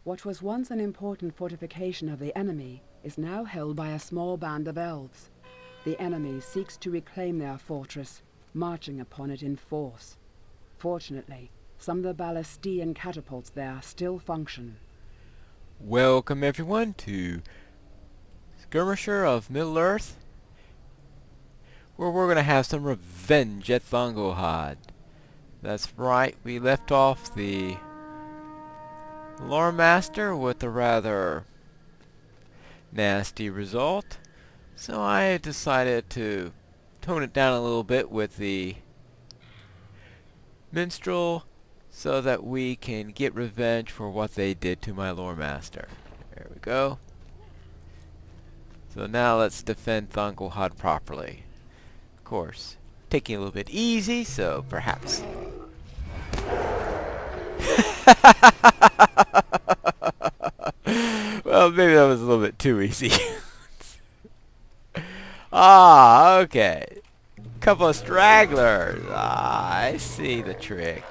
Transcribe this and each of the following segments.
What was once an important fortification of the enemy is now held by a small band of elves. The enemy seeks to reclaim their fortress, marching upon it in force. Fortunately, some of the ballistae and catapults there still function. Welcome everyone to Skirmisher of Middle-earth, where we're going to have some revenge at Thangúlhad. That's right, we left off the Lore Master with a rather nasty result, so I decided to tone it down a little bit with the minstrel so that we can get revenge for what they did to my Lore Master. There we go. So now let's defend Thangúlhad properly. Of course, taking a little bit easy, so perhaps... Well, maybe that was a little bit too easy. Okay. Couple of stragglers. I see the trick.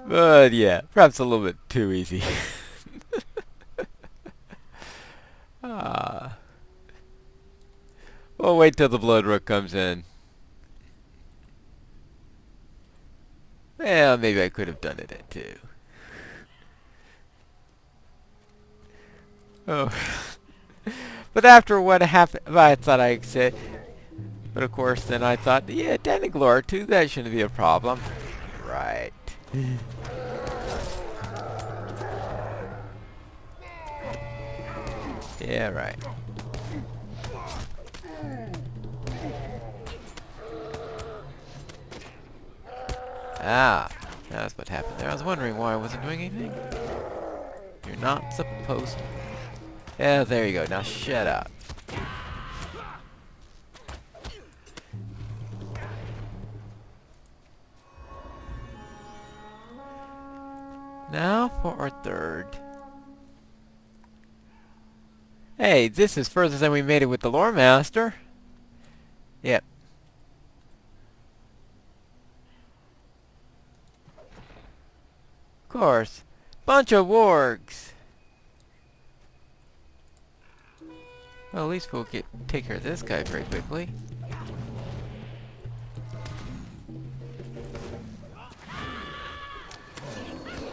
But yeah, perhaps a little bit too easy. We'll wait till the Bloodrook comes in. Well, maybe I could have done it too. Oh. But after what happened, I thought I said. But of course, then I thought, yeah, Thangúlhad too, that shouldn't be a problem. Right. Yeah, right. Ah, that's what happened there. I was wondering why I wasn't doing anything. You're not supposed to. Yeah, there you go. Now shut up. Now for our third. Hey, this is further than we made it with the Lore Master. Yep. Of course. Bunch of wargs. Well, at least we'll take care of this guy very quickly.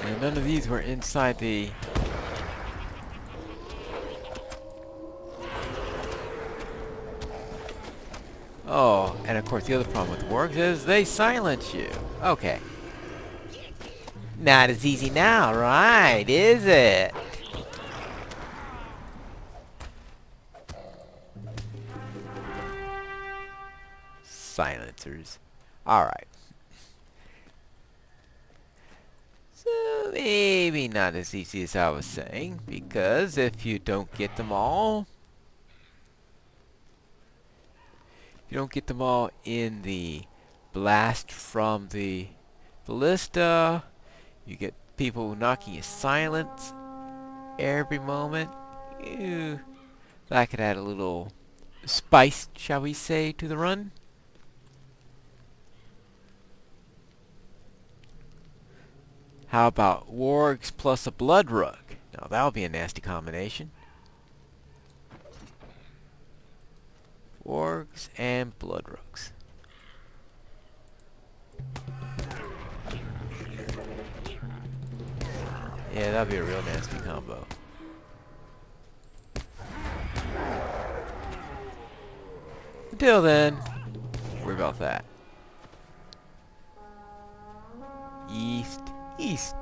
And none of these were inside the... Oh, and of course the other problem with the wargs is they silence you. Okay. Not as easy now, right, is it? Silencers. Alright. So maybe not as easy as I was saying, because if you don't get them all, in the blast from the ballista, you get people knocking you silent every moment. Ew. That could add a little spice, shall we say, to the run. How about wargs plus a bloodrook? Now that'll be a nasty combination. Wargs and bloodrooks. Yeah, that'd be a real nasty combo. Until then, don't worry about that. East. East.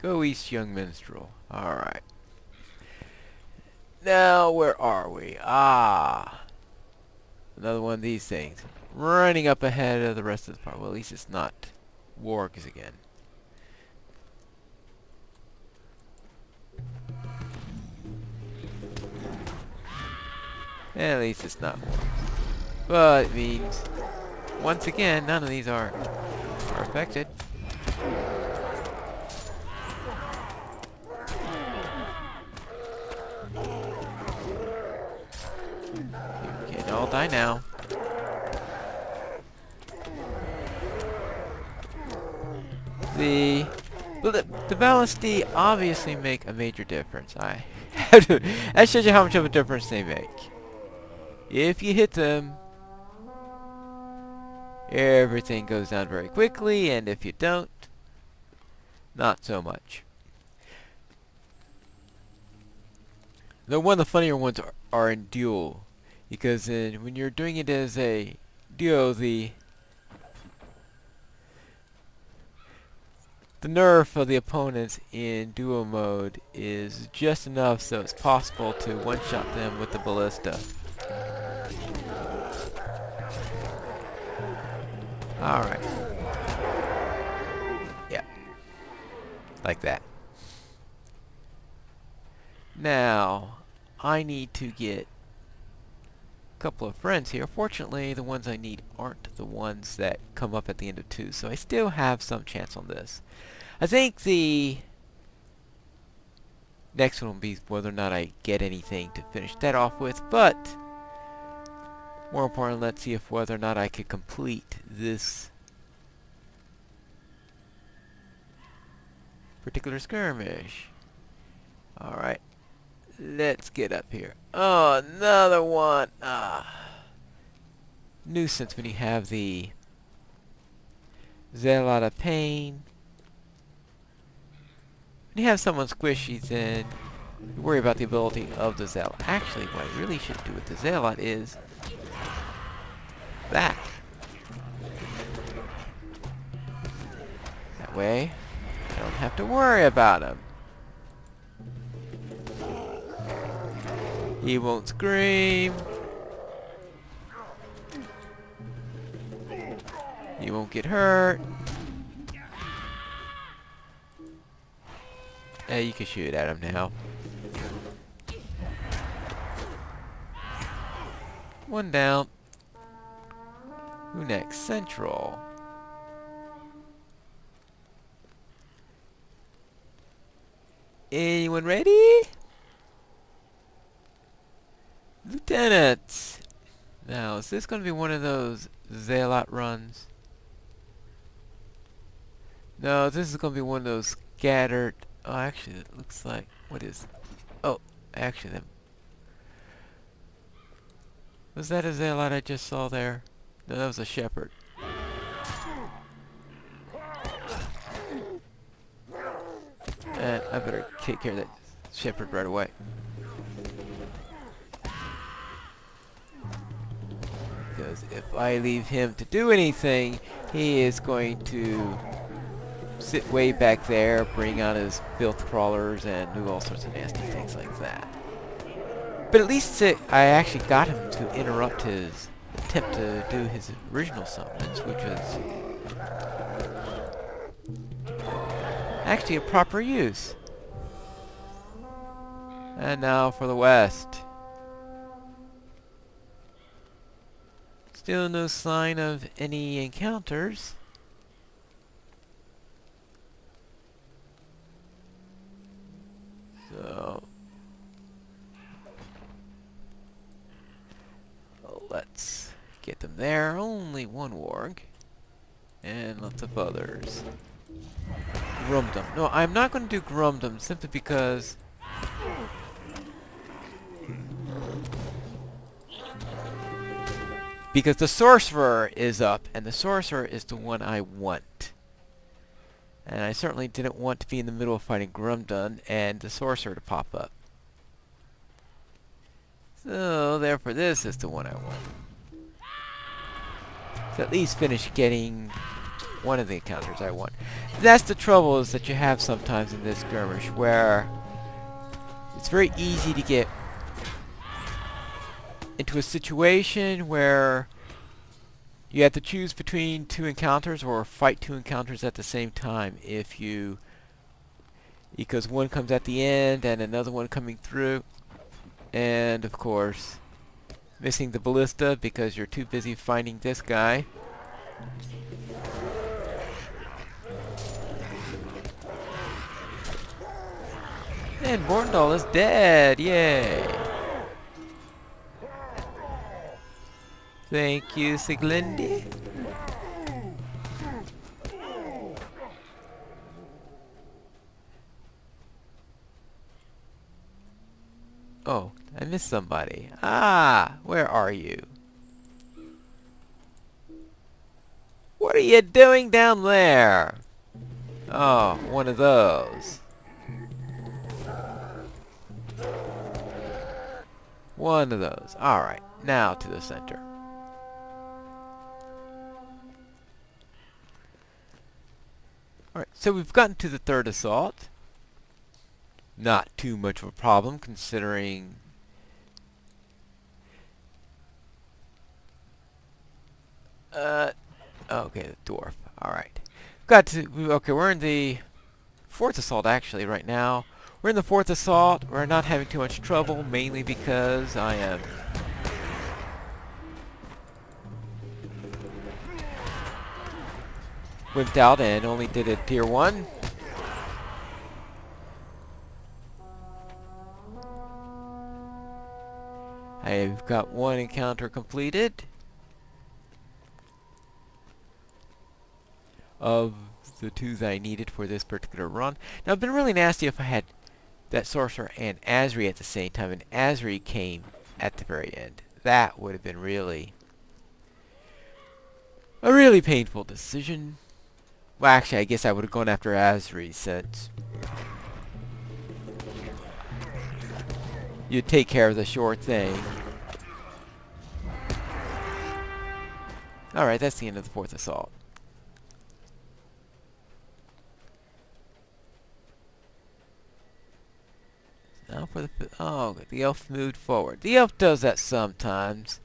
Go east, young minstrel. Alright. Now, where are we? Ah. Another one of these things. Running up ahead of the rest of the part. Well, at least it's not wargs again. At least it's not wargs. But it means... once again, none of these are affected. You can all die now. The ballistine obviously make a major difference. That shows you how much of a difference they make. If you hit them, everything goes down very quickly, and if you don't, not so much. Though one of the funnier ones are in duel, because when you're doing it as a duo, the nerf of the opponents in duo mode is just enough so it's possible to one-shot them with the ballista. Alright. Yeah. Like that. Now, I need to get a couple of friends here. Fortunately, the ones I need aren't the ones that come up at the end of 2, so I still have some chance on this. I think the next one will be whether or not I get anything to finish that off with, but more important, let's see if whether or not I could complete this particular skirmish. Alright. Let's get up here. Oh, another one! Nuisance when you have the Zealot of Pain. When you have someone squishy, then you worry about the ability of the Zealot. Actually, what I really should do with the Zealot is that. That way, I don't have to worry about him. He won't scream. He won't get hurt. Hey, you can shoot at him now. One down. Who next? Central. Anyone ready? Lieutenant! Now, is this going to be one of those Zealot runs? No, this is going to be one of those scattered... Oh, actually, it looks like... What is... Oh, actually, was that a Zealot I just saw there? No, that was a shepherd. And I better take care of that shepherd right away. Because if I leave him to do anything, he is going to sit way back there, bring out his filth crawlers, and do all sorts of nasty things like that. But at least I actually got him to interrupt his attempt to do his original summons, which was actually a proper use. And now for the west. Still no sign of any encounters. So let's get them there. Only one warg. And lots of others. Grumdom. No, I'm not going to do Grumdom simply because the sorcerer is up, and the sorcerer is the one I want. And I certainly didn't want to be in the middle of fighting Grumdom and the sorcerer to pop up. So, therefore, this is the one I want. So at least finish getting one of the encounters I want. That's the trouble is that you have sometimes in this skirmish, where it's very easy to get into a situation where you have to choose between two encounters or fight two encounters at the same time because one comes at the end and another one coming through, and of course missing the ballista because you're too busy fighting this guy. And Borndal is dead, yay! Thank you, Siglindi. Oh, I missed somebody. Ah, where are you? What are you doing down there? Oh, one of those. One of those. Alright, now to the center. Alright, so we've gotten to the third assault. Not too much of a problem considering... okay, the dwarf. Alright. Okay, we're in the fourth assault actually right now. We're in the fourth assault. We're not having too much trouble, mainly because I am wimped out and only did a tier 1. I've got one encounter completed of the 2 that I needed for this particular run. Now, it'd been really nasty if I had that sorcerer and Azri at the same time, and Azri came at the very end. That would have been really a really painful decision. Well, actually, I guess I would have gone after Azri since you'd take care of the short thing. Alright, that's the end of the fourth assault. Now for the oh, the elf moved forward. The elf does that sometimes,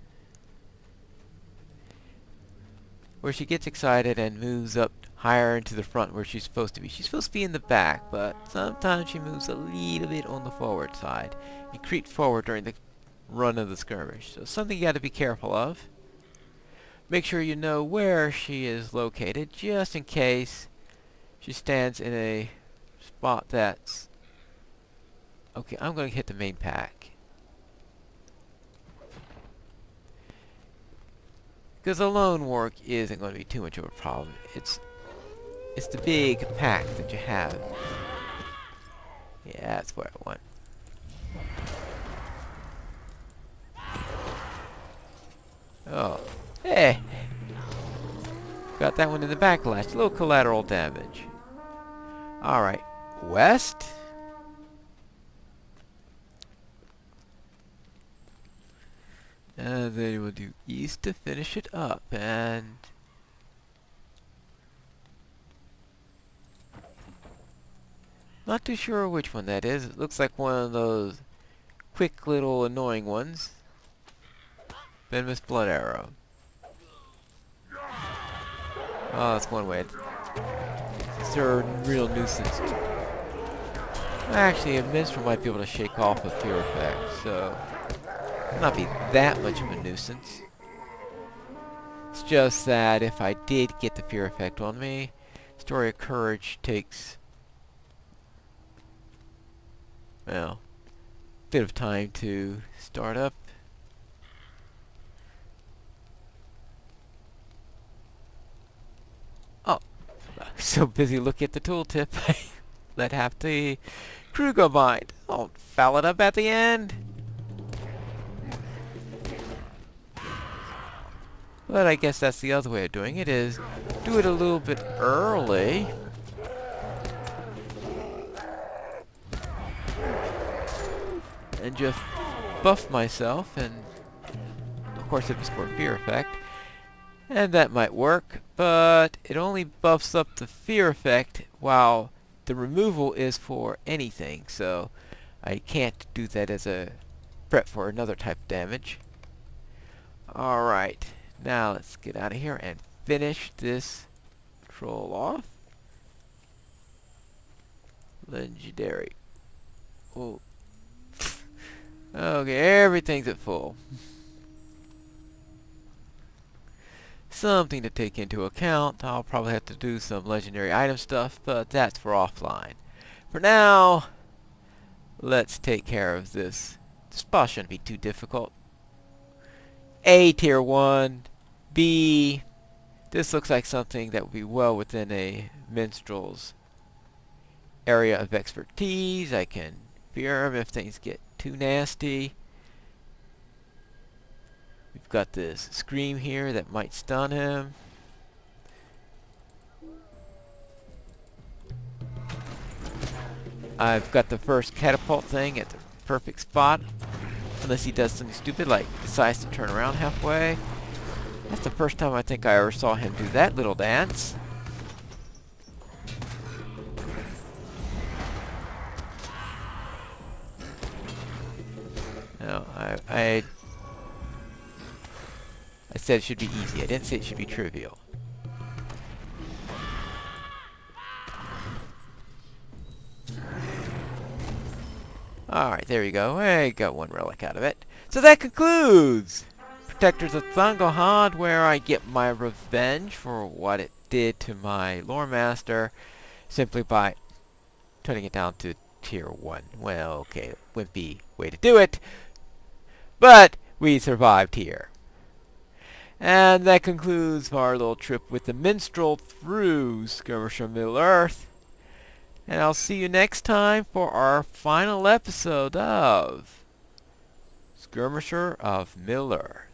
where she gets excited and moves up higher into the front where she's supposed to be. She's supposed to be in the back, but sometimes she moves a little bit on the forward side and creeps forward during the run of the skirmish. So something you got to be careful of. Make sure you know where she is located, just in case she stands in a spot that's... Okay, I'm going to hit the main pack. Because the lone work isn't going to be too much of a problem. It's the big pack that you have. Yeah, that's what I want. Oh, hey! Got that one in the backlash. A little collateral damage. Alright, west? And then we'll do east to finish it up, and... Not too sure which one that is. It looks like one of those quick little annoying ones. Venomous Blood Arrow. Oh, that's one way. It's a real nuisance. Actually, a minstrel might be able to shake off a fear effect, so... not be that much of a nuisance. It's just that if I did get the fear effect on me, Story of Courage takes, well, a bit of time to start up. Oh, so busy looking at the tooltip, I let half the crew go by. Don't foul it up at the end. But I guess that's the other way of doing it, is do it a little bit early. And just buff myself, and of course it was for fear effect. And that might work, but it only buffs up the fear effect while the removal is for anything, so I can't do that as a prep for another type of damage. Alright. Now let's get out of here and finish this troll off. Legendary. Oh. Okay, everything's at full. Something to take into account. I'll probably have to do some legendary item stuff, but that's for offline. For now, let's take care of this. This boss shouldn't be too difficult. A tier 1, B, this looks like something that would be well within a minstrel's area of expertise. I can fear him if things get too nasty. We've got this scream here that might stun him. I've got the first catapult thing at the perfect spot. Unless he does something stupid like decides to turn around halfway. That's the first time I think I ever saw him do that little dance. No, I said it should be easy. I didn't say it should be trivial. Alright, there you go. I got one relic out of it. So that concludes Protectors of Thangúlhad, where I get my revenge for what it did to my lore master simply by turning it down to tier 1. Well, okay, wimpy way to do it, but we survived here. And that concludes our little trip with the minstrel through Skirmisher Middle-earth. And I'll see you next time for our final episode of Skirmisher of Middle-earth.